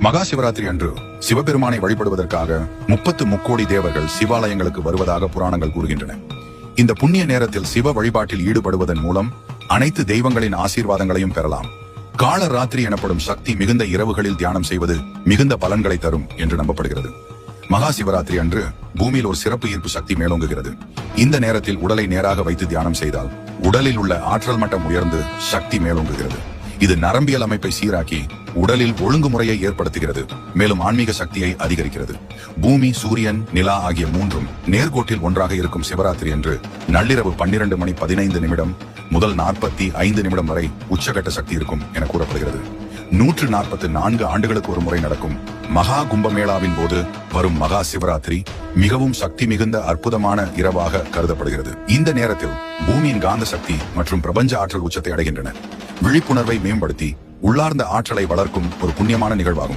மகா சிவராத்திரி அன்று சிவபெருமானை வழிபடுவதற்காக 30 முக்கோடி தேவர்கள் சிவாலயங்களுக்கு வருவதாக புராணங்கள் கூறுகின்றன. இந்த புண்ணிய நேரத்தில் சிவ வழிபாட்டில் ஈடுபடுவதன் மூலம் அனைத்து தெய்வங்களின் ஆசீர்வாதங்களையும் பெறலாம். கால ராத்திரி எனப்படும் சக்தி மிகுந்த இரவுகளில் தியானம் செய்வது மிகுந்த பலன்களை தரும் என்று நம்பப்படுகிறது. மகா சிவராத்திரி அன்று பூமியில் ஒரு சிறப்பு ஈர்ப்பு சக்தி மேலோங்குகிறது. இந்த நேரத்தில் உடலை நேராக வைத்து தியானம் செய்தால் உடலில் உள்ள ஆற்றல் மட்டம் உயர்ந்து சக்தி மேலோங்குகிறது. இது நரம்பியல் அமைப்பை சீராக்கி உடலில் ஒழுங்குமுறையை ஏற்படுத்துகிறது, மேலும் ஆன்மீக சக்தியை அதிகரிக்கிறது. பூமி, சூரியன், நிலா ஆகிய மூன்றும் நேர்கோட்டில் ஒன்றாக இருக்கும் சிவராத்திரி என்று நள்ளிரவு 12:15 முதல் 45 நிமிடம் வரை உச்சகட்ட சக்தி இருக்கும் என கூறப்படுகிறது. 144 ஆண்டுகளுக்கு ஒரு முறை நடக்கும் மகா கும்பமேளாவின் போது வரும் மகா சிவராத்திரி மிகவும் சக்தி மிகுந்த அற்புதமான இரவாக கருதப்படுகிறது. இந்த நேரத்தில் பூமியின் காந்த சக்தி மற்றும் பிரபஞ்ச ஆற்றல் உச்சத்தை அடைகின்றன. விழிப்புணர்வை மேம்படுத்தி உள்ளார்ந்த ஆற்றலை வளர்க்கும் ஒரு புண்ணியமான நிகழ்வாகும்.